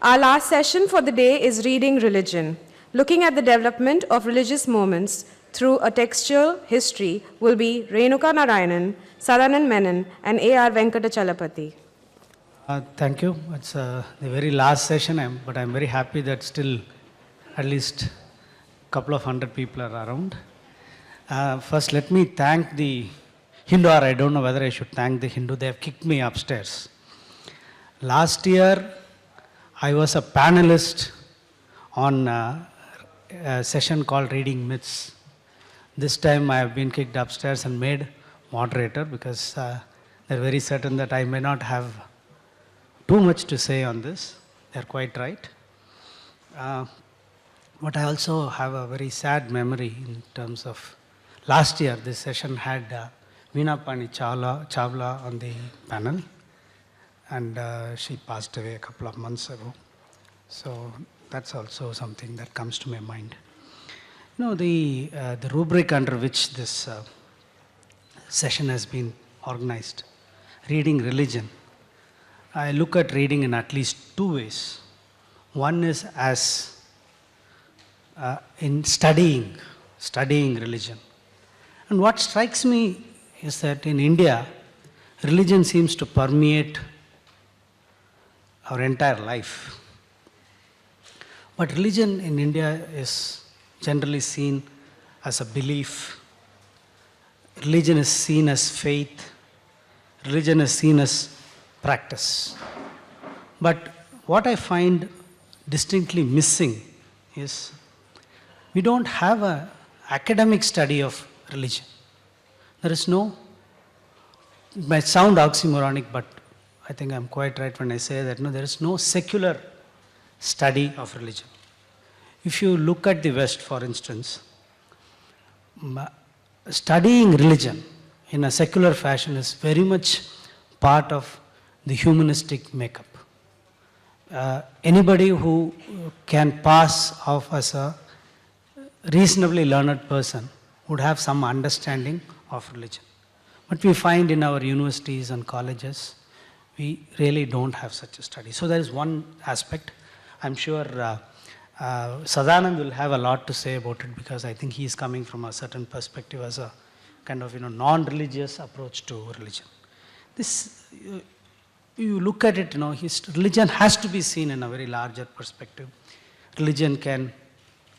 Our last session for the day is Reading Religion. Looking at the development of religious moments through a textual history will be Renuka Narayanan, Sadanan Menon, and A.R. Venkatachalapati. Thank you. It's the very last session, but I'm very happy that still at least a couple of hundred people are around. First, let me thank the Hindu, or I don't know whether I should thank the Hindu. They have kicked me upstairs. Last year, I was a panelist on a session called Reading Myths. This time I have been kicked upstairs and made moderator because they're very certain that I may not have too much to say on this. They're quite right. But I also have a very sad memory in terms of last year. This session had Veena Pani Chawla on the panel, and she passed away a couple of months ago. So that's also something that comes to my mind. You know, the rubric under which this session has been organized, reading religion. I look at reading in at least two ways. One is as in studying religion. And what strikes me is that in India, religion seems to permeate our entire life. But religion in India is generally seen as a belief. Religion is seen as faith. Religion is seen as practice. But what I find distinctly missing is we don't have an academic study of religion. There is no, it might sound oxymoronic, but I think I'm quite right when I say that there is no secular study of religion. If you look at the West, for instance, studying religion in a secular fashion is very much part of the humanistic makeup. Anybody who can pass off as a reasonably learned person would have some understanding of religion. But we find in our universities and colleges, we really don't have such a study. So there is one aspect. I'm sure Sadanand will have a lot to say about it because I think he is coming from a certain perspective as a kind of non-religious approach to religion. This, you look at it, religion has to be seen in a very larger perspective. Religion can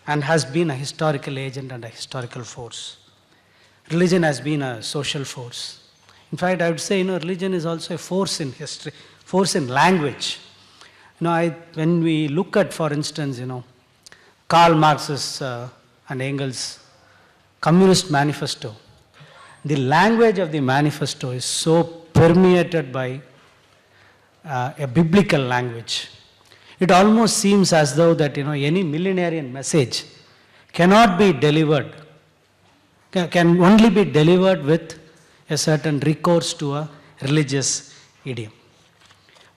and has been a historical agent and a historical force. Religion has been a social force. In fact, I would say, religion is also a force in history, force in language. When we look at, for instance, Karl Marx's and Engels' Communist Manifesto, the language of the manifesto is so permeated by a biblical language. It almost seems as though that any millenarian message cannot be delivered, can only be delivered with a certain recourse to a religious idiom.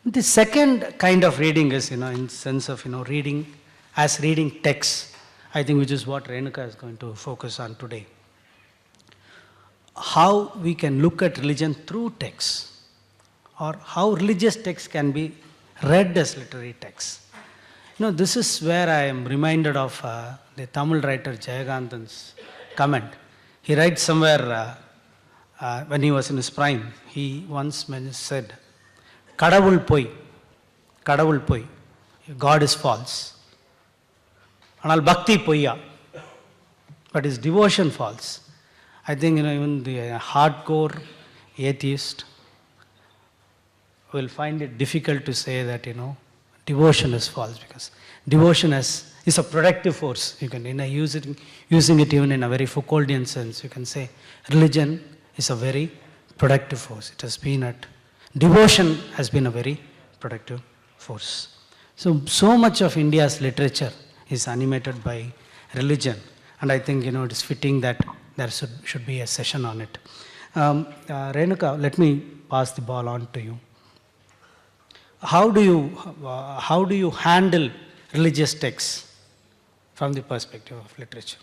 The second kind of reading is, in sense of, reading as reading texts, I think, which is what Renuka is going to focus on today. How we can look at religion through texts, or how religious texts can be read as literary texts. This is where I am reminded of the Tamil writer Jayakanthan's comment. He writes somewhere when he was in his prime, he once said, Kadavul poi, God is false. Anal bhakti poya, but his devotion false. I think even the hardcore atheist will find it difficult to say that devotion is false, because devotion is a productive force. You can using it even in a very Foucauldian sense. You can say religion is a very productive force. It has been devotion has been a very productive force. So much of India's literature is animated by religion, and I think it is fitting that there should be a session on it. Renuka, let me pass the ball on to you. How do you handle religious texts from the perspective of literature?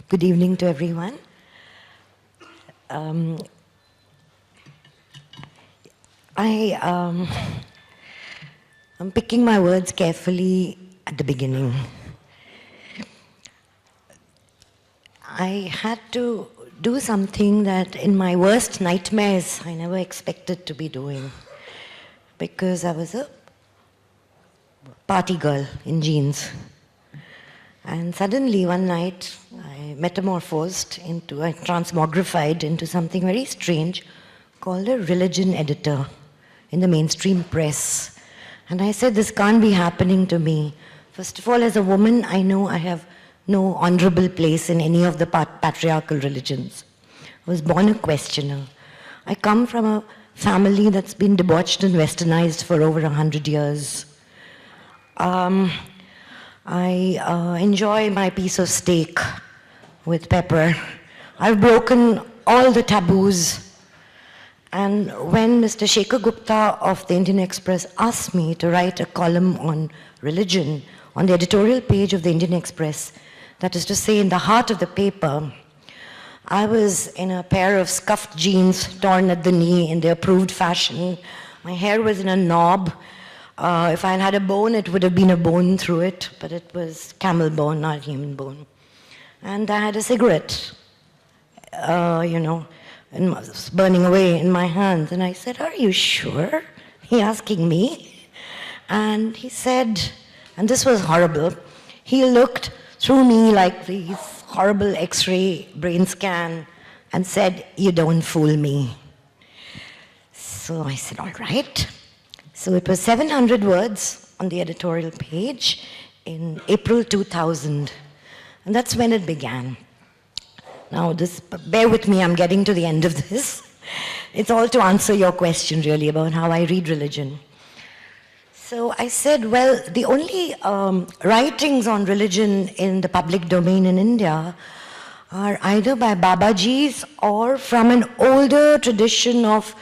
Good evening to everyone. I'm picking my words carefully at the beginning. I had to do something that in my worst nightmares I never expected to be doing, because I was a party girl in jeans. And suddenly one night I transmogrified into something very strange called a religion editor in the mainstream press. And I said, this can't be happening to me. First of all, as a woman, I know I have no honorable place in any of the patriarchal religions. I was born a questioner. I come from a family that's been debauched and westernized for over 100 years. I enjoy my piece of steak with pepper. I've broken all the taboos. And when Mr. Shekhar Gupta of the Indian Express asked me to write a column on religion on the editorial page of the Indian Express, that is to say, in the heart of the paper, I was in a pair of scuffed jeans torn at the knee in the approved fashion. My hair was in a knob. If I had a bone, it would have been a bone through it, but it was camel bone, not human bone. And I had a cigarette, and it was burning away in my hands. And I said, are you sure? He asking me. And he said, and this was horrible, he looked through me like this horrible X-ray brain scan and said, you don't fool me. So I said, all right. So it was 700 words on the editorial page in April 2000. And that's when it began. Now, bear with me, I'm getting to the end of this. It's all to answer your question, really, about how I read religion. So I said, well, the only writings on religion in the public domain in India are either by Babajis or from an older tradition of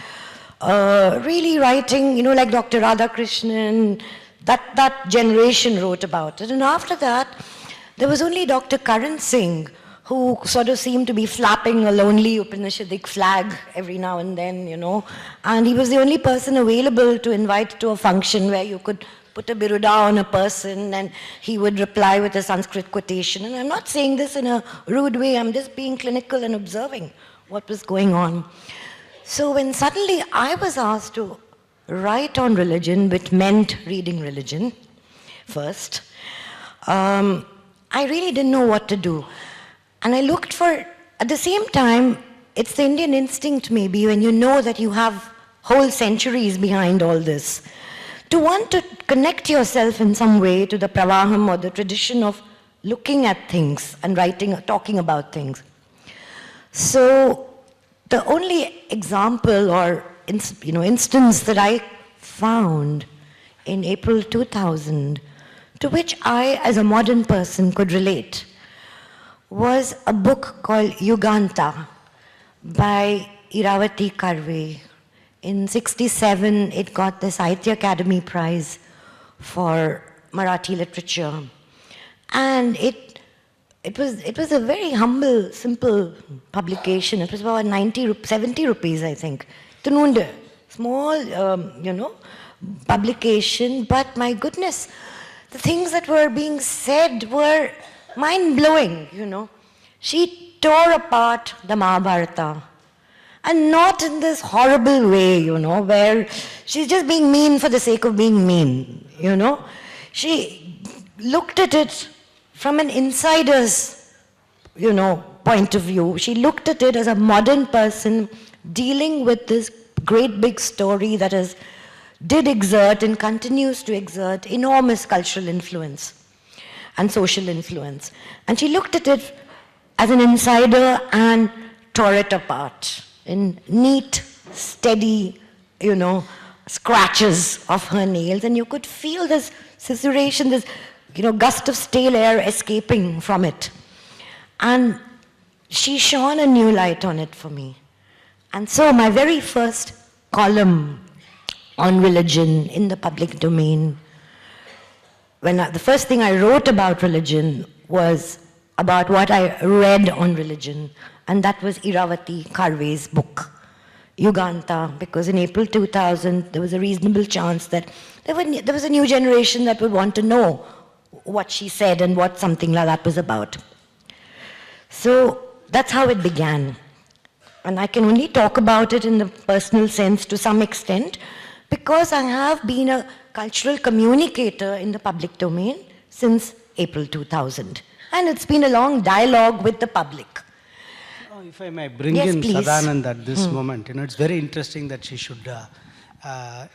really writing, like Dr. Radhakrishnan, that generation wrote about it. And after that, there was only Dr. Karan Singh, who sort of seemed to be flapping a lonely Upanishadic flag every now and then, And he was the only person available to invite to a function where you could put a biruda on a person and he would reply with a Sanskrit quotation. And I'm not saying this in a rude way, I'm just being clinical and observing what was going on. So when suddenly I was asked to write on religion, which meant reading religion first, I really didn't know what to do. And I looked for, at the same time, it's the Indian instinct maybe, when you know that you have whole centuries behind all this, to want to connect yourself in some way to the pravaham or the tradition of looking at things and writing, talking about things. So the only example or instance that I found in April 2000, to which I, as a modern person, could relate, was a book called Yuganta by Iravati Karve. In '67, it got the Sahitya Academy Prize for Marathi literature. And it was a very humble, simple publication. It was about 70 rupees, I think. Tununde, small, publication. But my goodness, the things that were being said were mind-blowing, She tore apart the Mahabharata. And not in this horrible way, where she's just being mean for the sake of being mean, She looked at it from an insider's, point of view. She looked at it as a modern person dealing with this great big story that did exert and continues to exert enormous cultural influence and social influence. And she looked at it as an insider and tore it apart in neat, steady, scratches of her nails. And you could feel this scissoration, this, gust of stale air escaping from it. And she shone a new light on it for me. And so my very first column on religion in the public domain, the first thing I wrote about religion was about what I read on religion, and that was Iravati Karve's book, Yuganta, because in April 2000, there was a reasonable chance that there was a new generation that would want to know what she said and what something like that was about. So that's how it began. And I can only talk about it in the personal sense to some extent because I have been a cultural communicator in the public domain since April 2000. And it's been a long dialogue with the public. If I may bring Yes, in please. Sadanand at this moment, it's very interesting that she should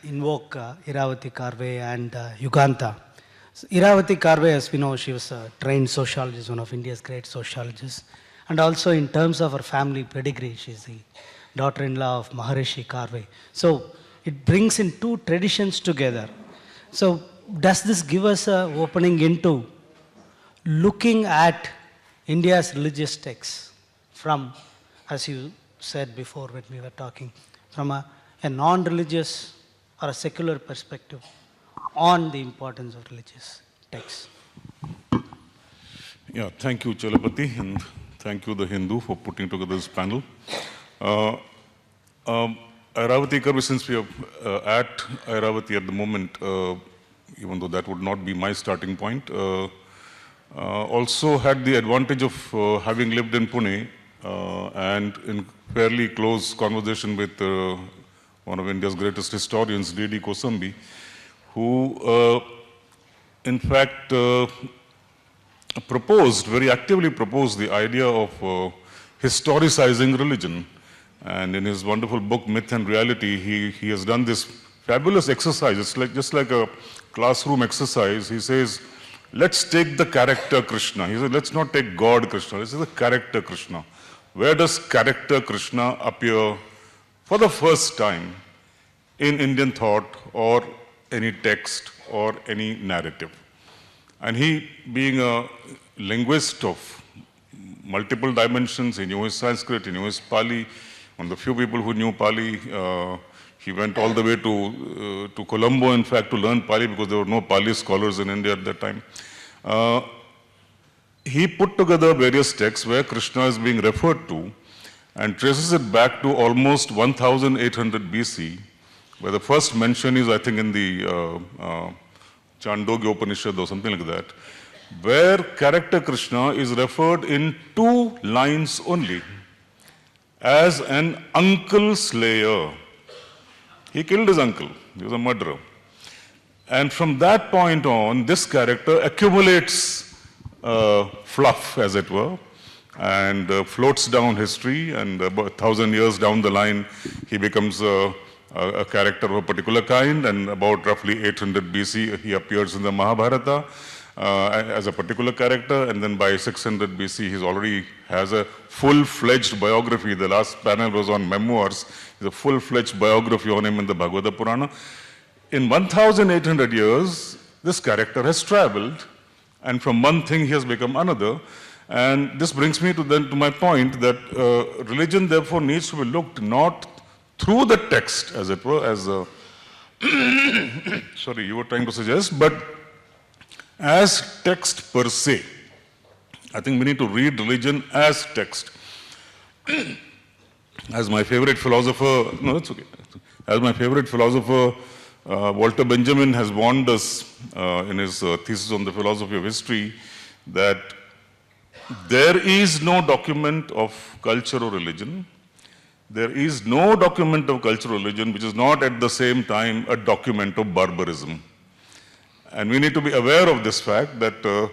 invoke Iravati Karve and Yuganta. So, Iravati Karve, as we know, she was a trained sociologist, one of India's great sociologists. And also in terms of her family pedigree, she's the daughter-in-law of Maharishi Karve. So it brings in two traditions together. So does this give us an opening into looking at India's religious texts from, as you said before when we were talking, from a non-religious or a secular perspective on the importance of religious texts? Yeah, thank you, Chalapati, and thank you, The Hindu, for putting together this panel. Iravati Karve, since we are at Iravati at the moment, even though that would not be my starting point, also had the advantage of having lived in Pune and in fairly close conversation with one of India's greatest historians, D.D. Kosambi, who in fact very actively proposed the idea of historicizing religion. And in his wonderful book, Myth and Reality, he has done this fabulous exercise. It's just like a classroom exercise. He says, let's take the character Krishna. He said, let's not take God Krishna. This is the character Krishna. Where does character Krishna appear for the first time in Indian thought or any text or any narrative? And he, being a linguist of multiple dimensions, he knew his Sanskrit, he knew his Pali. One of the few people who knew Pali, he went all the way to Colombo, in fact, to learn Pali because there were no Pali scholars in India at that time. He put together various texts where Krishna is being referred to and traces it back to almost 1800 BC, where the first mention is, I think, in the Chandogya Upanishad or something like that, where character Krishna is referred in 2 lines only as an uncle slayer. He killed his uncle. He was a murderer. And from that point on, this character accumulates fluff, as it were, and floats down history, and about 1,000 years down the line, he becomes a character of a particular kind, and about roughly 800 BC, he appears in the Mahabharata as a particular character, and then by 600 BC, he already has a full-fledged biography. The last panel was on memoirs. There's a full-fledged biography on him in the Bhagavata Purana. In 1,800 years, this character has traveled, and from one thing he has become another. And this brings me to my point that religion therefore needs to be looked not through the text, as it were, as sorry, you were trying to suggest, but as text per se. I think we need to read religion as text. As my favorite philosopher, no, that's okay. As my favorite philosopher, Walter Benjamin has warned us in his thesis on the philosophy of history that there is no document of culture or religion. There is no document of culture or religion which is not at the same time a document of barbarism. And we need to be aware of this fact that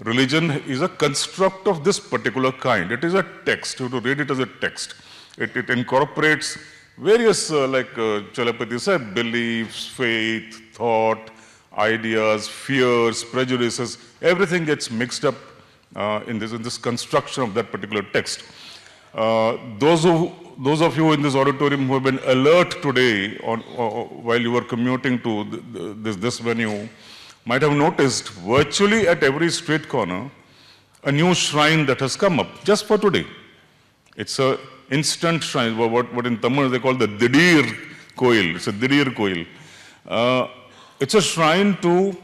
religion is a construct of this particular kind. It is a text. You have to read it as a text. It incorporates various, like Chalapati said, beliefs, faith, thought, ideas, fears, prejudices. Everything gets mixed up in this construction of that particular text. Those of you in this auditorium who have been alert today while you were commuting to this venue might have noticed virtually at every street corner a new shrine that has come up just for today. It's an instant shrine, what in Tamil they call the Didir Koil. It's a Didir Koil. It's a shrine to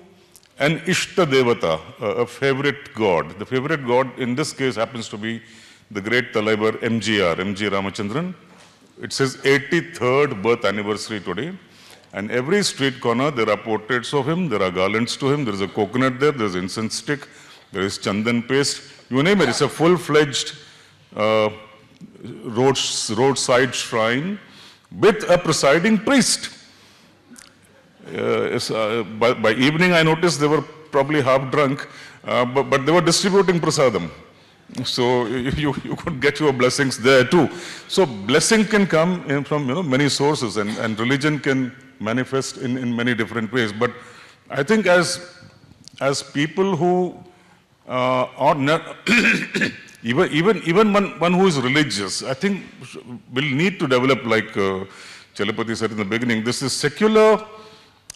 an Ishta Devata, a favorite god. The favorite god in this case happens to be the great Talaibar MG Ramachandran. It's his 83rd birth anniversary today. And every street corner, there are portraits of him, there are garlands to him, there is a coconut there, there is incense stick, there is chandan paste, you name it. It's a full-fledged roadside shrine with a presiding priest. By evening, I noticed they were probably half drunk, but they were distributing prasadam. So you could get your blessings there too. So blessing can come in from many sources, and religion can manifest in many different ways. But I think as people who are not even one who is religious, I think will need to develop, like Chalapati said in the beginning, this is secular,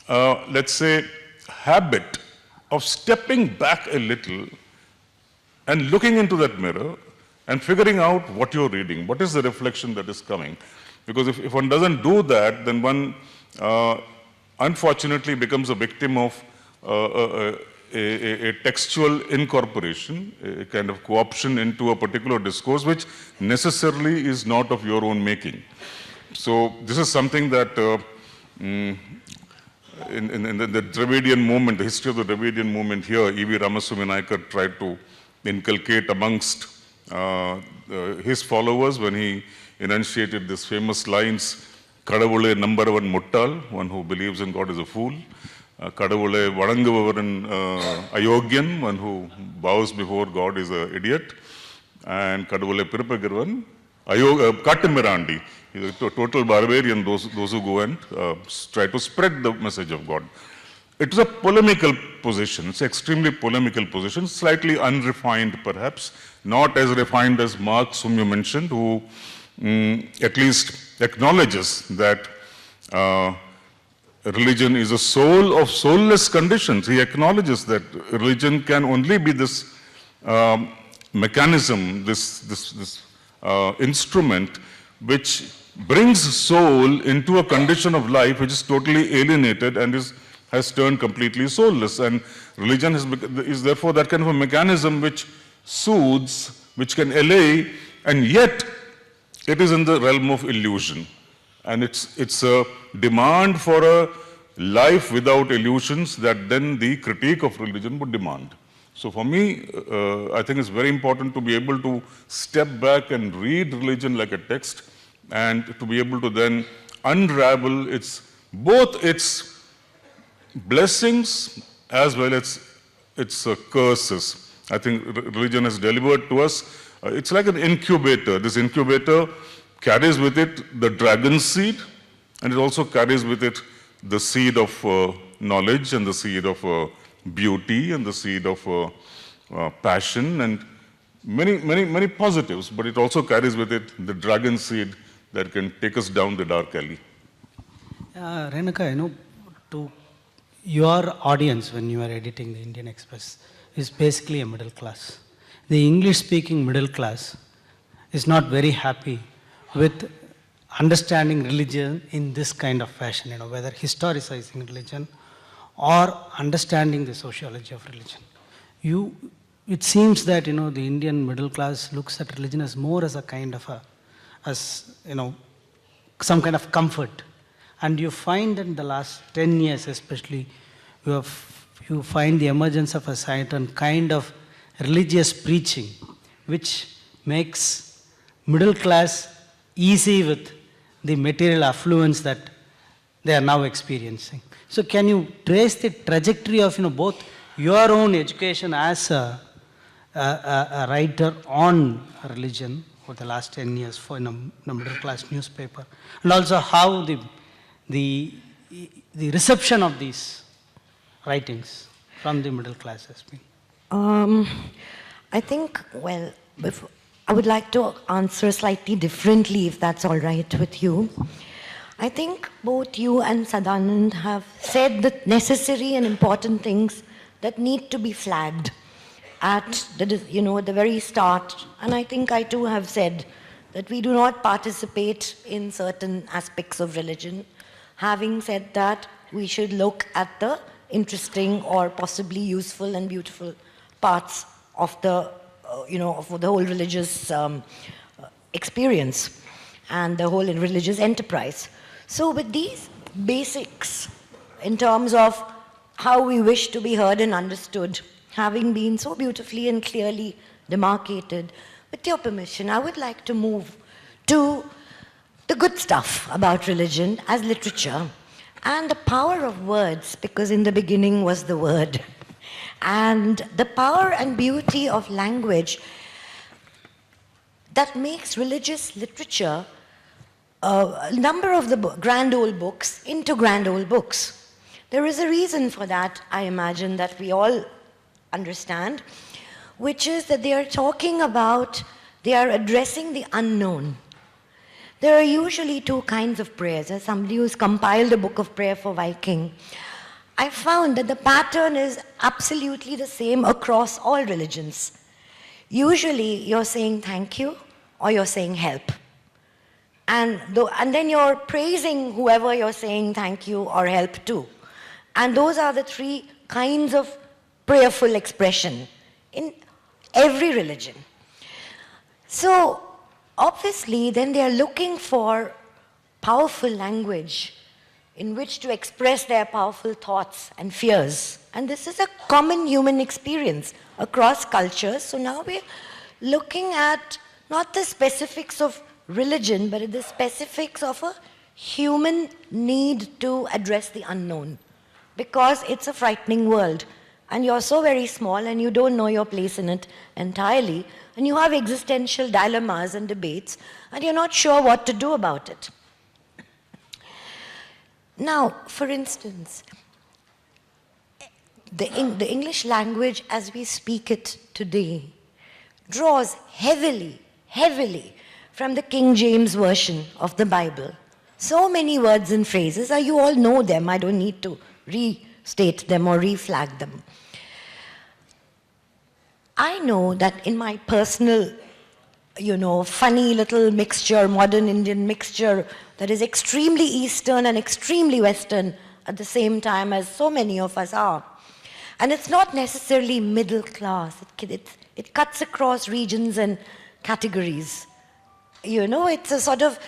let's say, habit of stepping back a little and looking into that mirror and figuring out what you're reading, what is the reflection that is coming. Because if one doesn't do that, then one unfortunately becomes a victim of a textual incorporation, a kind of co-option into a particular discourse, which necessarily is not of your own making. So this is something that in the Dravidian movement, the history of the Dravidian movement here, E.V. Ramaswamy Naikar tried to inculcate amongst his followers when he enunciated these famous lines, Kadavule number one muttal, one who believes in God is a fool. Kadavule vadanguvavaran ayogyan, one who bows before God is an idiot. And Kadavule pirupagirvan, Kattimirandi, he's a total barbarian, those who go and try to spread the message of God. It is a polemical position. It's an extremely polemical position, slightly unrefined perhaps, not as refined as Marx, whom you mentioned, who at least acknowledges that religion is a soul of soulless conditions. He acknowledges that religion can only be this mechanism, this instrument which brings soul into a condition of life which is totally alienated and has turned completely soulless. And religion is therefore that kind of a mechanism which soothes, which can allay, and yet it is in the realm of illusion. And it's a demand for a life without illusions that then the critique of religion would demand. So for me, I think it's very important to be able to step back and read religion like a text, and to be able to then unravel both its blessings as well as its curses. I think religion has delivered to us. It's like an incubator. This incubator carries with it the dragon seed, and it also carries with it the seed of knowledge and the seed of beauty and the seed of passion and many positives, but it also carries with it the dragon seed that can take us down the dark alley. Renuka, to your audience when you are editing the Indian Express is basically a middle class. The English-speaking middle class is not very happy with understanding religion in this kind of fashion, whether historicizing religion or understanding the sociology of religion. It seems that, the Indian middle class looks at religion as more as a kind of some kind of comfort. And you find in the last 10 years especially, you find the emergence of a certain kind of religious preaching, which makes middle class easy with the material affluence that they are now experiencing. So can you trace the trajectory of both your own education as a writer on religion for the last 10 years in a middle class newspaper, and also how the reception of these writings from the middle class has been? I think, well, I would like to answer slightly differently, if that's all right with you. I think both you and Sadanand have said the necessary and important things that need to be flagged at the very start. And I think I too have said that we do not participate in certain aspects of religion. Having said that, we should look at the interesting or possibly useful and beautiful parts of the, of the whole religious experience. and the whole religious enterprise. So with these basics, in terms of how we wish to be heard and understood, having been so beautifully and clearly demarcated, with your permission, I would like to move to the good stuff about religion as literature and the power of words, because in the beginning was the word, and the power and beauty of language that makes religious literature a number of the grand old books into grand old books. There is a reason for that, I imagine, that we all understand, which is that they are talking about, they are addressing the unknown. There are usually two kinds of prayers. As somebody who's compiled a book of prayer for Viking, I found that the pattern is absolutely the same across all religions. Usually you're saying thank you or you're saying help. And then you're praising whoever you're saying thank you or help to. And those are the three kinds of prayerful expression in every religion. So obviously then they are looking for powerful language in which to express their powerful thoughts and fears. And this is a common human experience across cultures. So now we're looking at not the specifics of religion, but at the specifics of a human need to address the unknown. Because it's a frightening world. And you're so very small and you don't know your place in it entirely. And you have existential dilemmas and debates, and you're not sure what to do about it. Now, for instance, the English language as we speak it today draws heavily, heavily from the King James Version of the Bible. So many words and phrases, you all know them, I don't need to restate them or reflag them. I know that in my personal, funny little mixture, modern Indian mixture that is extremely Eastern and extremely Western at the same time as so many of us are. And it's not necessarily middle class. It cuts across regions and categories. It's a sort of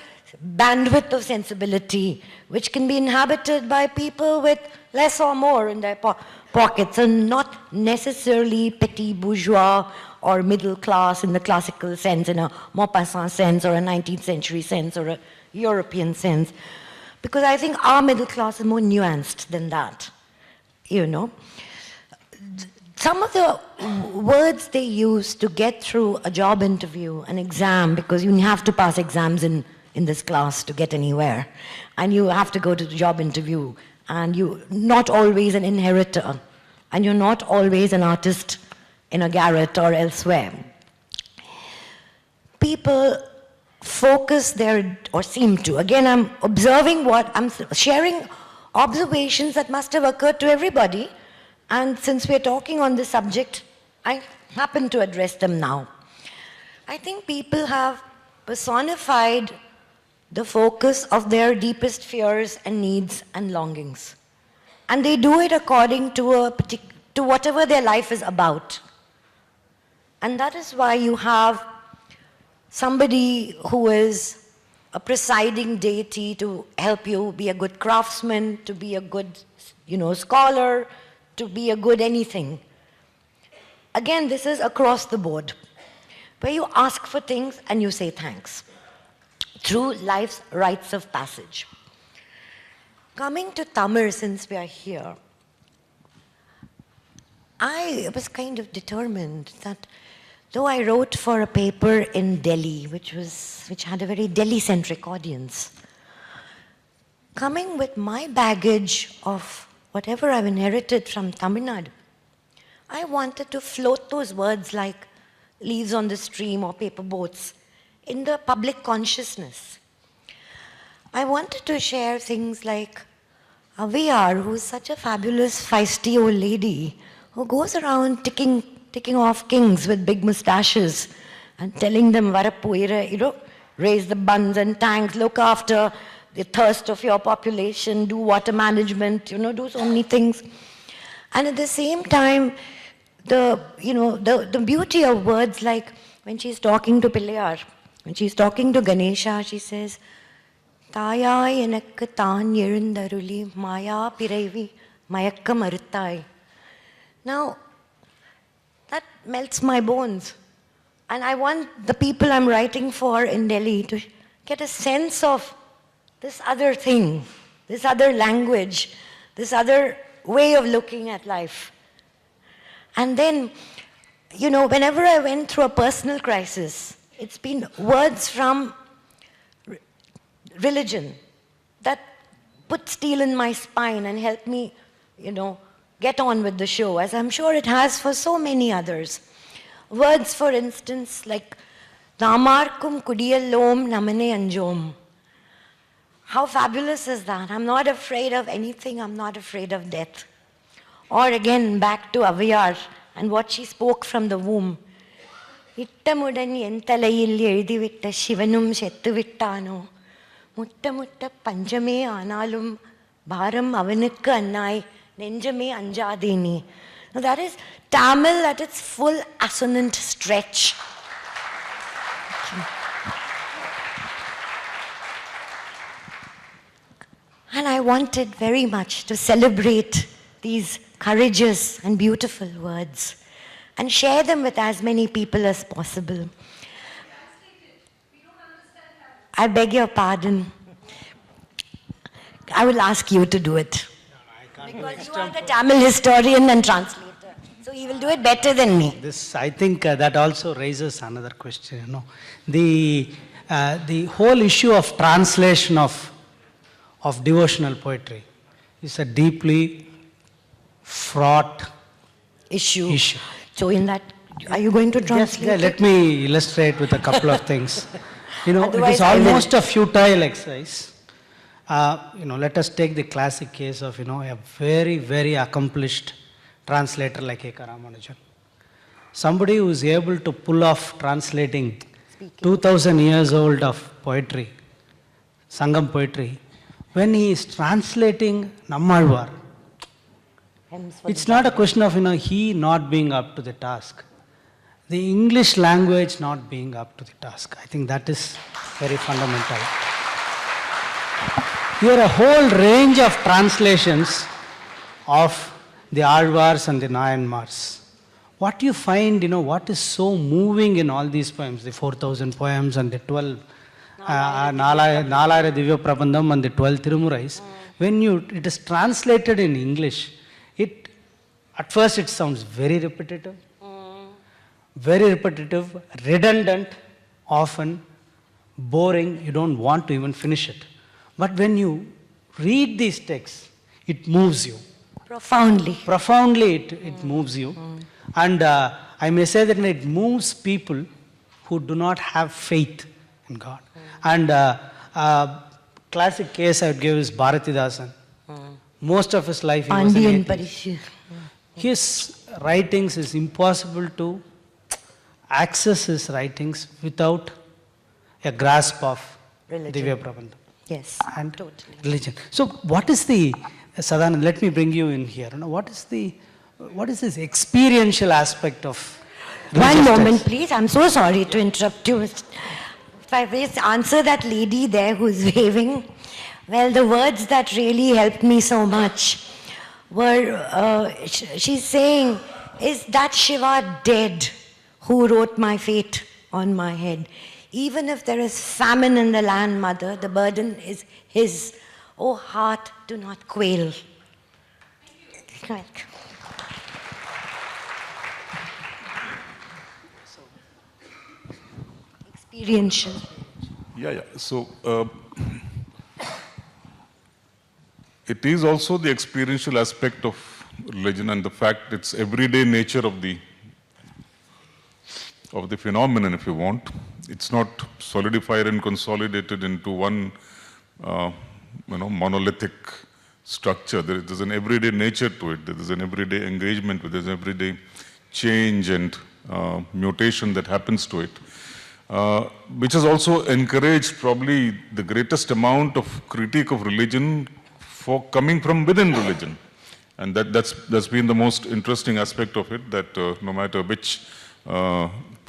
bandwidth of sensibility which can be inhabited by people with less or more in their pockets, and not necessarily petit bourgeois or middle class in the classical sense, in a Maupassant sense or a 19th century sense or a European sense. Because I think our middle class is more nuanced than that, Some of the words they use to get through a job interview, an exam, because you have to pass exams in this class to get anywhere, and you have to go to the job interview, and you're not always an inheritor, and you're not always an artist in a garret or elsewhere. People focus or seem to. Again, I'm sharing observations that must have occurred to everybody, and since we're talking on this subject, I happen to address them now. I think people have personified the focus of their deepest fears and needs and longings. And they do it according to whatever their life is about. And that is why you have somebody who is a presiding deity to help you be a good craftsman, to be a good, scholar, to be a good anything. Again, this is across the board, where you ask for things and you say thanks through life's rites of passage. Coming to Tamil, since we are here, I was kind of determined that though I wrote for a paper in Delhi, which had a very Delhi-centric audience, coming with my baggage of whatever I've inherited from Tamil Nadu, I wanted to float those words like leaves on the stream or paper boats in the public consciousness. I wanted to share things like Aviyar, who's such a fabulous, feisty old lady who goes around ticking off kings with big mustaches and telling them, Varapuira, raise the buns and tanks, look after the thirst of your population, do water management, do so many things. And at the same time, the beauty of words like when she's talking to Pillayar, When she's talking to Ganesha, she says, Tayai enakku thaan ezhundaruli maya piraivi mayakka maruttai. Now, that melts my bones. And I want the people I'm writing for in Delhi to get a sense of this other thing, this other language, this other way of looking at life. And then, you know, whenever I went through a personal crisis, it's been words from religion that put steel in my spine and helped me, you know, get on with the show, as I'm sure it has for so many others. Words, for instance, like Namarkum Kudiyallom Namane Anjom. How fabulous is that? I'm not afraid of anything, I'm not afraid of death. Or again, back to Avayar and what she spoke from the womb. Ittamudan Yentalayil Ezhudivitta Shivanum Settuvittano. Mutta mutta Panjame Analum Bharam Avanukku Annai Nenjame Anjadini. Now that is Tamil at its full assonant stretch. And I wanted very much to celebrate these courageous and beautiful words and share them with as many people as possible. I beg your pardon. I will ask you to do it. Because you are the Tamil historian and translator. So he will do it better than me. This, I think that also raises another question, you know. The whole issue of translation of devotional poetry is a deeply fraught Issue. issue. So in that, are you going to Yes, translate yeah, it? let me illustrate with a couple of things. You know, it Otherwise is I will- almost a futile exercise. You know, let us take the classic case of, you know, a very, very accomplished translator like A.K. Ramanujan. Somebody who is able to pull off translating 2000 years old of poetry, Sangam poetry, when he is translating Nammalvar, it's not a question of, you know, he not being up to the task. The English language not being up to the task. I think that is very fundamental. Here a whole range of translations of the Alvars and the Nayanmars. What you find, you know, what is so moving in all these poems, the 4,000 poems and the 12 Nalayara Divya Prabandham and the 12 Tirumurais, when it is translated in English, at first it sounds very repetitive, redundant, often boring, you don't want to even finish it. But when you read these texts, it moves you. Profoundly. Profoundly, it moves you. And I may say that it moves people who do not have faith in God. And classic case I would give is Bharatidasan. Most of his life he was an Pandian atheist. Parishya. His writings is impossible to access his writings without a grasp of Religion. Divya Prabandham Yes, and totally. religion. So what is the, Sadanand, let me bring you in here. You know, what is this experiential aspect of One religious moment, text? please. I'm so sorry to interrupt you. If I just answer that lady there who's waving, well, the words that really helped me so much were, she's saying, is that Shiva dead who wrote my fate on my head? Even if there is famine in the land, mother, the burden is his. Oh heart, do not quail. Correct. Experiential. Yeah. So it is also the experiential aspect of religion and the fact its everyday nature of the phenomenon, if you want. It's not solidified and consolidated into one, monolithic structure. There's an everyday nature to it. There's an everyday engagement with it. There's an everyday change and mutation that happens to it, which has also encouraged probably the greatest amount of critique of religion for coming from within religion. And that's been the most interesting aspect of it, that no matter which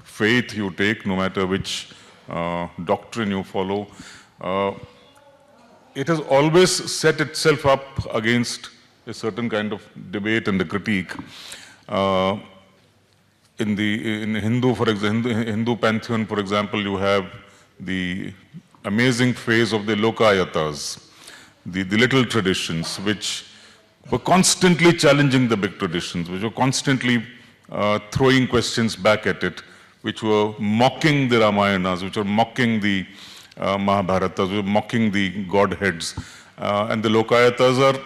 faith you take, no matter which doctrine you follow, it has always set itself up against a certain kind of debate and a critique. In Hindu, for example, Hindu pantheon, for example, you have the amazing phrase of the Lokayatas, the little traditions, which were constantly challenging the big traditions, which were constantly throwing questions back at it, which were mocking the Ramayanas, which were mocking the Mahabharatas, which were mocking the Godheads. And the Lokayatas are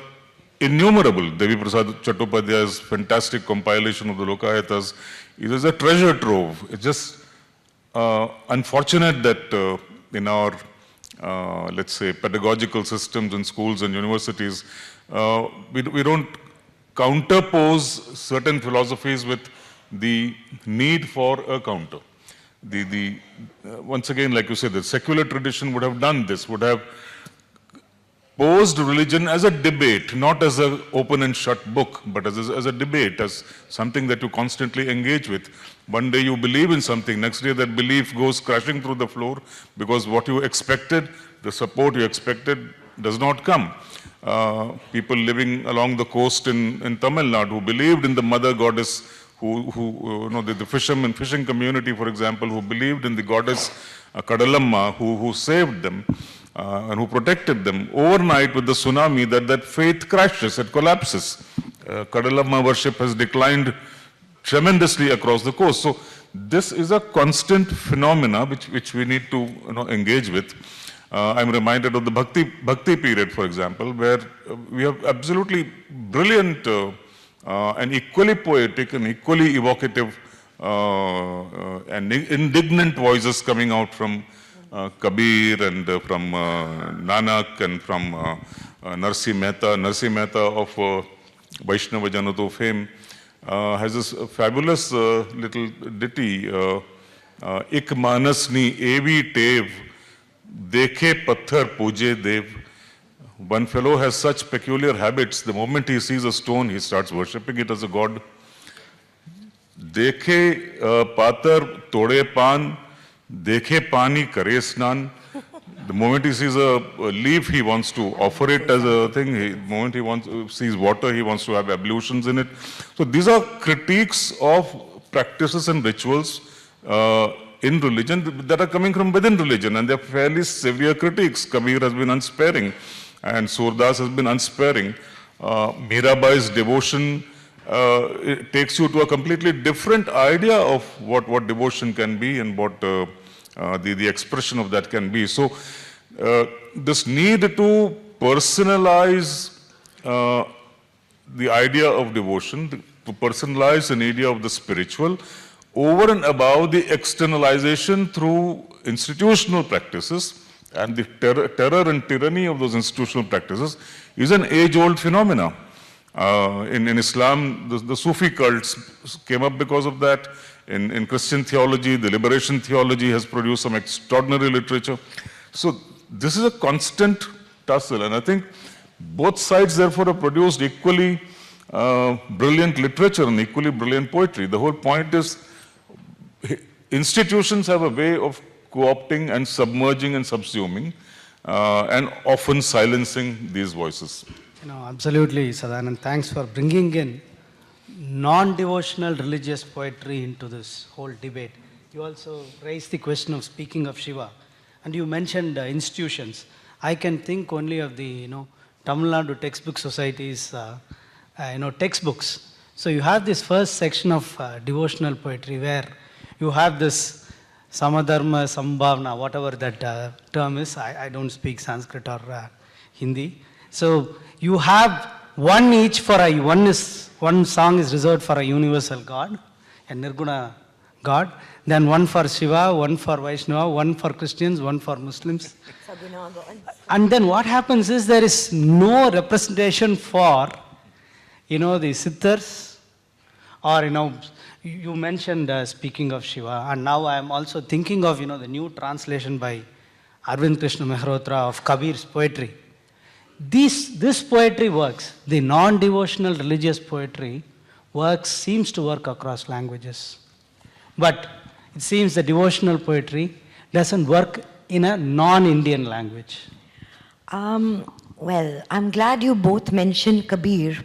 innumerable. Devi Prasad Chattopadhyay's fantastic compilation of the Lokayatas is a treasure trove. It's just unfortunate that in our, let's say, pedagogical systems in schools and universities, we don't counterpose certain philosophies with the need for a counter. Once again, like you said, the secular tradition would have done this, would have posed religion as a debate, not as an open and shut book, but as a debate, as something that you constantly engage with. One day you believe in something, next day that belief goes crashing through the floor because what you expected, the support you expected, does not come. People living along the coast in Tamil Nadu who believed in the mother goddess, the fishing community, for example, who believed in the goddess Kadalamma, who saved them, and who protected them. Overnight with the tsunami, that faith crashes, it collapses. Kadalamma worship has declined tremendously across the coast. So this is a constant phenomena which we need to engage with. I'm reminded of the Bhakti period, for example, where we have absolutely brilliant and equally poetic and equally evocative and indignant voices coming out from Kabir and from Nanak and from Narsi Mehta. Narsi Mehta of Vaishnava Janato fame has this fabulous little ditty, Ik manas ni evi tev, dekhe patthar puje dev. One fellow has such peculiar habits, the moment he sees a stone, he starts worshipping it as a god. Dekhe patar tode pan, dekhe pani kare snan. The moment he sees a leaf, he wants to offer it as a thing. The moment he sees water, he wants to have ablutions in it. So these are critiques of practices and rituals in religion that are coming from within religion, and they're fairly severe critiques. Kabir has been unsparing, and Surdas has been unsparing. Mirabai's devotion it takes you to a completely different idea of what devotion can be and what the expression of that can be. So this need to personalize the idea of devotion, to personalize an idea of the spiritual over and above the externalization through institutional practices, and the terror and tyranny of those institutional practices is an age-old phenomena. In Islam, the Sufi cults came up because of that. In Christian theology, the liberation theology has produced some extraordinary literature. So this is a constant tussle, and I think both sides therefore have produced equally brilliant literature and equally brilliant poetry. The whole point is institutions have a way of co-opting and submerging and subsuming and often silencing these voices. Absolutely, Sadanand. Thanks for bringing in non-devotional religious poetry into this whole debate. You also raised the question of speaking of Shiva, and you mentioned institutions. I can think only of the Tamil Nadu Textbook Society's textbooks. So you have this first section of devotional poetry where you have this Samadharma, Sambhavna, whatever that term is. I don't speak Sanskrit or Hindi. So you have one each for one song is reserved for a universal God, a Nirguna God, then one for Shiva, one for Vaishnava, one for Christians, one for Muslims. And then what happens is there is no representation for, the Siddhars, or, you mentioned speaking of Shiva, and now I am also thinking of, the new translation by Arvind Krishna Mehrotra of Kabir's poetry. This poetry works, the non-devotional religious poetry seems to work across languages. But it seems the devotional poetry doesn't work in a non-Indian language? Well, I'm glad you both mentioned Kabir,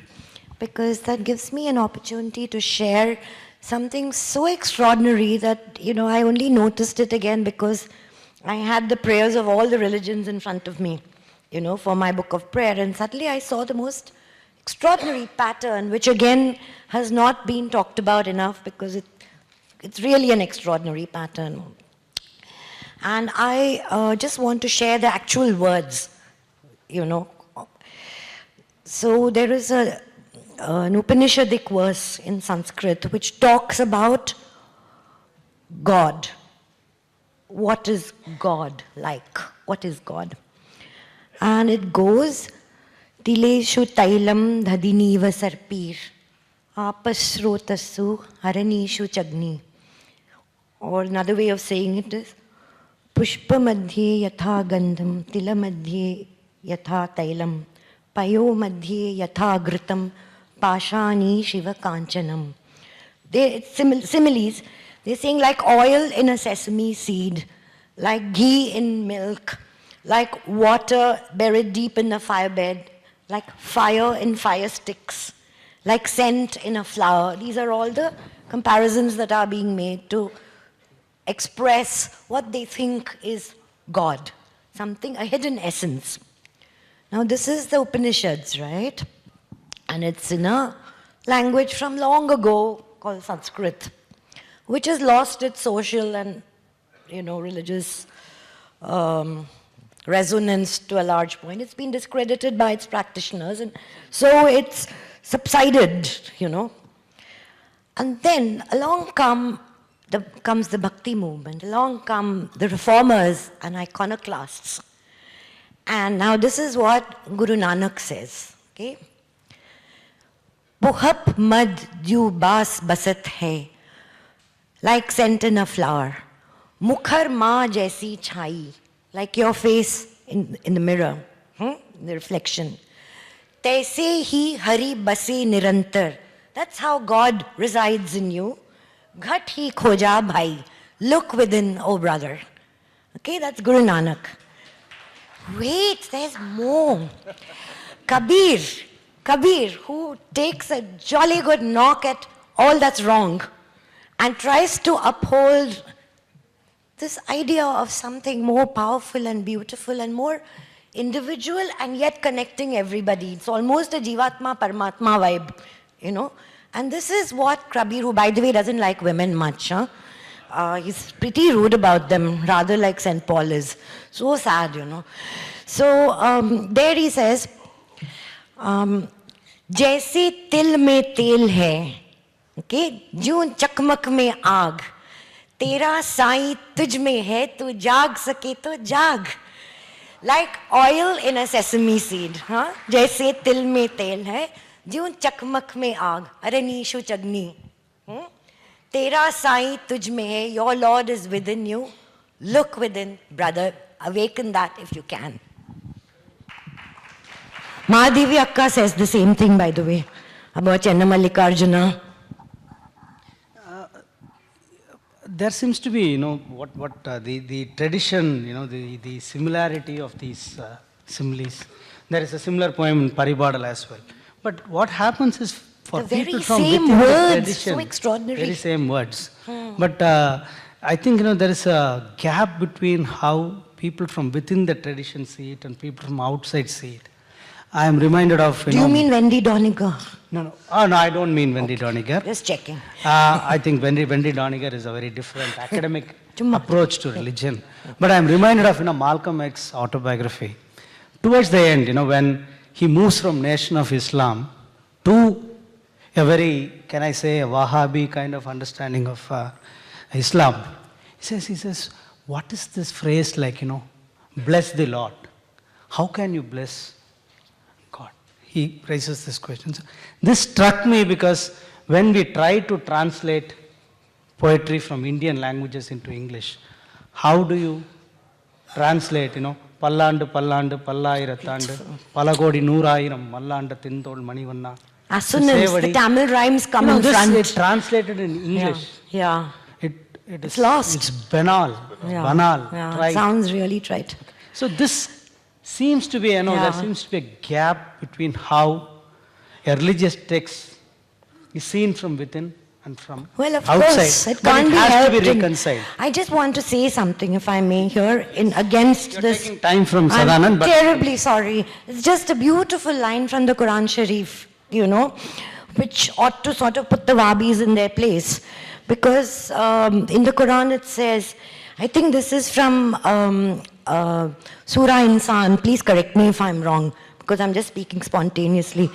because that gives me an opportunity to share something so extraordinary that, I only noticed it again because I had the prayers of all the religions in front of me, for my book of prayer. And suddenly I saw the most extraordinary pattern, which again has not been talked about enough because it's really an extraordinary pattern. And I just want to share the actual words, So there is an Upanishadic verse in Sanskrit which talks about God. What is God like? What is God? And it goes, Tileshu tailam dhadiniva sarpir, apasrotasu haranishu chagni. Or another way of saying it is, Pushpa madhye yatha gandham, tila madhye yatha tailam, payo madhye yatha ghritam, pashani shiva kanchanam. Similes, they're saying like oil in a sesame seed, like ghee in milk, like water buried deep in the firebed, like fire in fire sticks, like scent in a flower. These are all the comparisons that are being made to express what they think is God, something, a hidden essence. Now this is the Upanishads, right? And it's in a language from long ago called Sanskrit, which has lost its social and, religious resonance to a large point. It's been discredited by its practitioners, and so it's subsided, And then along comes the Bhakti movement, along come the reformers and iconoclasts. And now this is what Guru Nanak says, okay? Puhap mad ju bas basat hai, like scent in a flower. Mukhar ma jaisi chai, like your face in the mirror, the reflection. Taise hi hari base nirantar, that's how God resides in you. Ghat hi khoja bhai, look within, oh brother. Okay, that's Guru Nanak. Wait, there's more. Kabir, who takes a jolly good knock at all that's wrong and tries to uphold this idea of something more powerful and beautiful and more individual and yet connecting everybody. It's almost a Jivatma Paramatma vibe, And this is what Kabir, who by the way doesn't like women much, he's pretty rude about them, rather like St. Paul is. So sad, So there he says, जैसे तिल में तेल है, okay? जूं चकमक में आग, तेरा साईं तुझ में है, तू जाग सके तो जाग. Like oil in a sesame seed, जैसे तिल में तेल है, जूं चकमक में आग, अरनीशु चगनी. तेरा साईं तुझ में है, your Lord is within you. Look within, brother. Awaken that if you can. Mahadevi Akka says the same thing, by the way, about Channamallikarjuna. There seems to be, the tradition, the similarity of these similes. There is a similar poem in Paribadal as well. But what happens is for The people very from same within words, the tradition, so extraordinary. very same words. But I think, there is a gap between how people from within the tradition see it and people from outside see it. I am reminded of, Do you mean Wendy Doniger? No. Oh, no, I don't mean Wendy Doniger. Just checking. I think Wendy Doniger is a very different academic approach to religion. But I am reminded of, Malcolm X's autobiography. Towards the end, when he moves from Nation of Islam to a very, can I say, a Wahhabi kind of understanding of Islam. He says, what is this phrase like, bless the Lord? How can you bless God? He raises this question. So this struck me because when we try to translate poetry from Indian languages into English, how do you translate, Pallandu, Pallandu, Pallayirattandu, Palagodi Noorayiram, Mallanda Tindol Manivanna. Assonance, the Tamil rhymes come in front. It's translated in English. Yeah. It's lost. It's banal. Yeah. Banal. Yeah, Trite. sounds really trite. So this seems to be, there Yeah. seems to be a gap between how a religious text is seen from within and from Well, of outside. course, it But can't it be has helped. to be in- reconciled. I just want to say something, if I may, here against You're this. taking time from I'm Sadanand, but terribly sorry. It's just a beautiful line from the Quran Sharif, which ought to sort of put the Wahhabis in their place. Because in the Quran it says, I think this is from Surah Insan, please correct me if I'm wrong, because I'm just speaking spontaneously.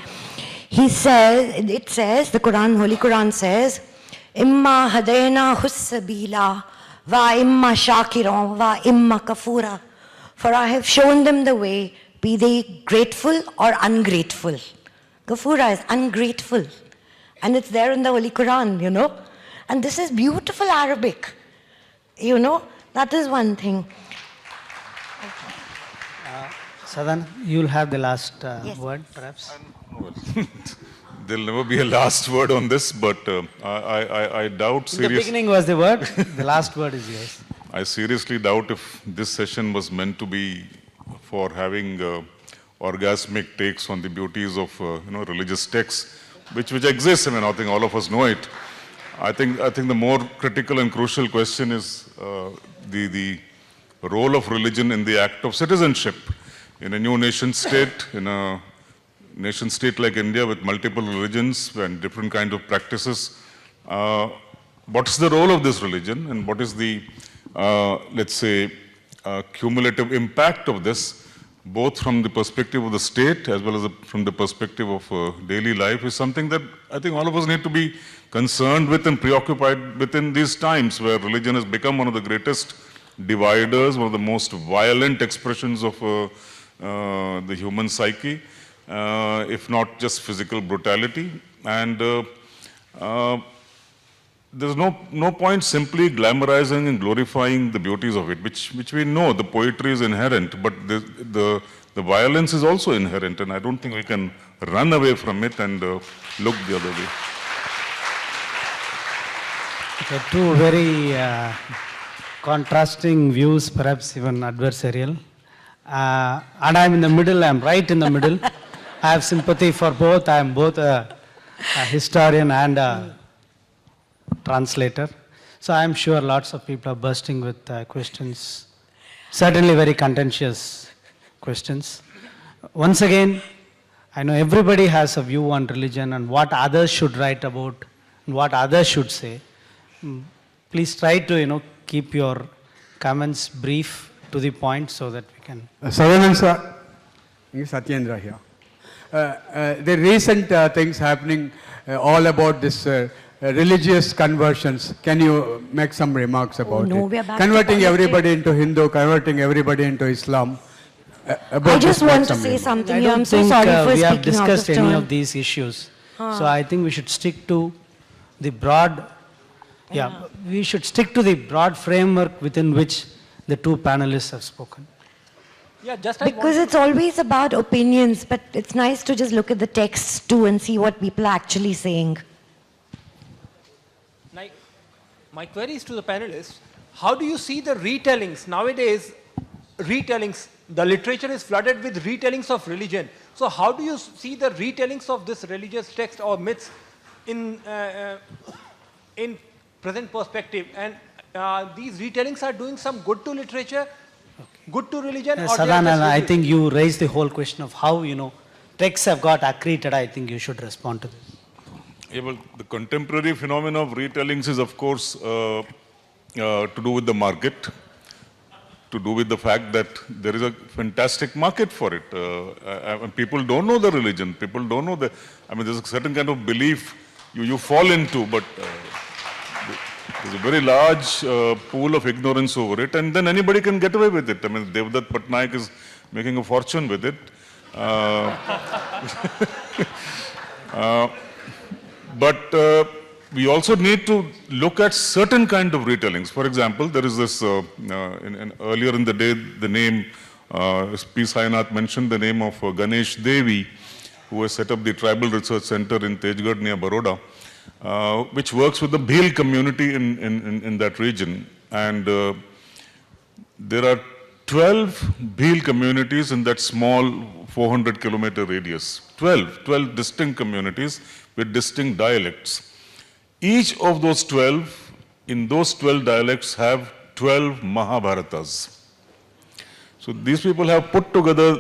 It says, the Quran, Holy Quran says, Imma hadayna hussabila wa imma shakiron wa imma kafura. For I have shown them the way, be they grateful or ungrateful. Kafura is ungrateful. And it's there in the Holy Quran, And this is beautiful Arabic. That is one thing. Sadanand, you'll have the last Yes. word, perhaps. There'll never be a last word on this, but I doubt The seriously. beginning was the word, the last word is yours. I seriously doubt if this session was meant to be for having orgasmic takes on the beauties of religious texts, which exists. I think all of us know it. I think the more critical and crucial question is the role of religion in the act of citizenship in a new nation state, in a nation state like India with multiple religions and different kinds of practices. What's the role of this religion, and what is the let's say, cumulative impact of this, both from the perspective of the state as well as from the perspective of daily life, is something that I think all of us need to be concerned with and preoccupied with in these times where religion has become one of the greatest dividers, one of the most violent expressions of the human psyche, if not just physical brutality. And there's no point simply glamorizing and glorifying the beauties of it, which we know the poetry is inherent, but the violence is also inherent, and I don't think we can run away from it and look the other way. Okay, two very contrasting views, perhaps even adversarial. And I'm in the middle, I'm right in the middle. I have sympathy for both. I am both a historian and a translator. So I'm sure lots of people are bursting with questions, certainly very contentious questions. Once again, I know everybody has a view on religion and what others should write about and what others should say. Please try to, keep your comments brief to the point so that we can. Sadanand sir, Satyendra here. The recent things happening all about this religious conversions. Can you make some remarks about no, it? we are back to Converting politics. everybody into Hindu, converting everybody into Islam. I just want to say something here. I'm so sorry for we have speaking out of discussed any turn. of these issues. So I think we should stick to the broad, we should stick to the broad framework within which the two panelists have spoken. Yeah, just Because it's always about opinions, but it's nice to just look at the texts too and see what people are actually saying. My query is to the panelists. How do you see the retellings? Nowadays, retellings, the literature is flooded with retellings of religion. So how do you see the retellings of this religious text or myths in present perspective? And these retellings are doing some good to literature, good to religion? Or they are Sadanand, just I useless? think you raised the whole question of how, texts have got accreted. I think you should respond to this. Yeah, well, the contemporary phenomenon of retellings is, of course, to do with the market, to do with the fact that there is a fantastic market for it. And people don't know the religion. People don't know there's a certain kind of belief you fall into, but there's a very large pool of ignorance over it, and then anybody can get away with it. Devdutt Patnaik is making a fortune with it. But we also need to look at certain kind of retellings. For example, there is this, earlier in the day, the name, P. Sainath mentioned the name of Ganesh Devi, who has set up the Tribal Research Center in Tejgarh near Baroda. which works with the Bhil community in that region. And there are 12 Bhil communities in that small 400-kilometer radius. 12 distinct communities with distinct dialects. Each of those 12, in those 12 dialects, have 12 Mahabharatas. So these people have put together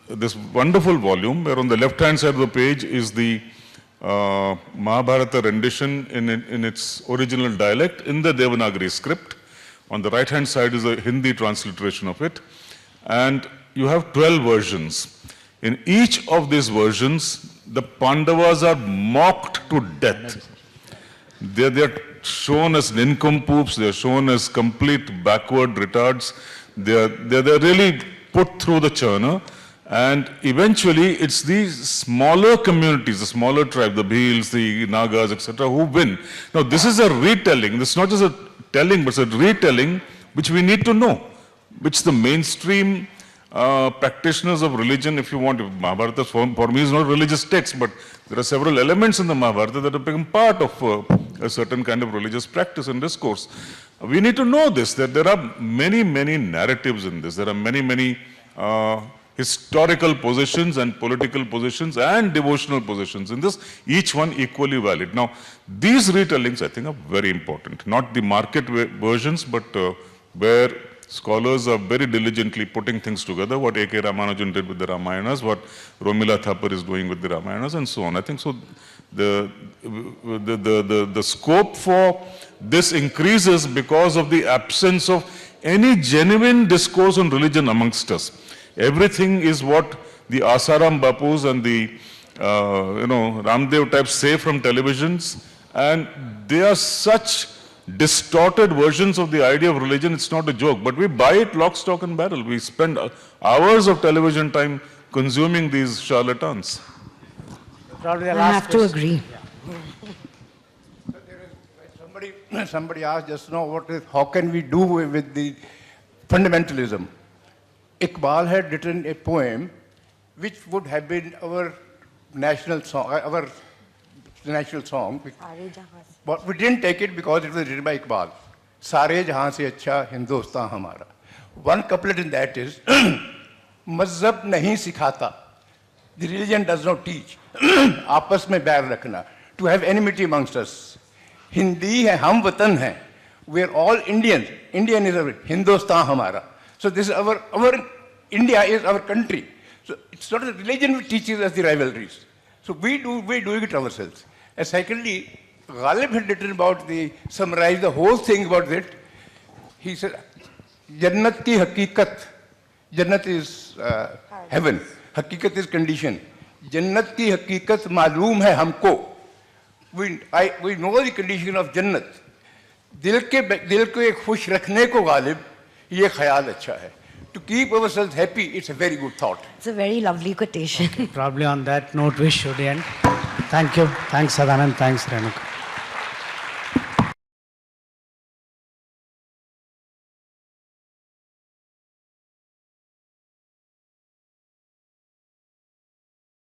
this wonderful volume, where on the left-hand side of the page is the Mahabharata rendition in its original dialect in the Devanagari script. On the right-hand side is a Hindi transliteration of it. And you have 12 versions. In each of these versions, the Pandavas are mocked to death. They're shown as nincompoops, they're shown as complete backward retards. They're really put through the churner. And eventually, it's these smaller communities, the smaller tribe, the Bhils, the Nagas, etc., who win. Now, this is a retelling. This is not just a telling, but it's a retelling which we need to know, which the mainstream practitioners of religion, if you want, Mahabharata for me is not a religious text, but there are several elements in the Mahabharata that have become part of a certain kind of religious practice and discourse. We need to know this, that there are many, many narratives in this. There are many, many historical positions and political positions and devotional positions in this, each one equally valid. Now, these retellings, I think, are very important. Not the market versions, but where scholars are very diligently putting things together, what A.K. Ramanujan did with the Ramayanas, what Romila Thapar is doing with the Ramayanas, and so on. I think so. The scope for this increases because of the absence of any genuine discourse on religion amongst us. Everything is what the Asaram Bapus and the Ramdev types say from televisions, and they are such distorted versions of the idea of religion, it's not a joke. But we buy it lock, stock and barrel. We spend hours of television time consuming these charlatans. I have to agree. Somebody asked just now, how can we do with the fundamentalism? Iqbal had written a poem which would have been our national song, but we didn't take it because it was written by Iqbal. Sare jahan se acha Hindustan hamara. One couplet in that is, Mazhab nahi sikhata. The religion does not teach. Aapas mein bair rakhna. To have enmity amongst us. Hindi hai, hum watan hai. We are all Indians. Indian is our Hindustan hamara. So this is our India is our country. So it's not a religion which teaches us the rivalries. So we're doing it ourselves. And secondly, Ghalib had written about summarized the whole thing about it. He said, Jannat ki hakikat. Jannat is heaven. Hakikat is condition. Jannat ki hakikat maloom hai humko. We know the condition of Jannat. Dil ko ek khush rakhne ko Ghalib, ye khayal acha hai. To keep ourselves happy, it's a very good thought. It's a very lovely quotation. Probably on that note, we should end. Thank you. Thanks, Sadanand. Thanks, Renuka.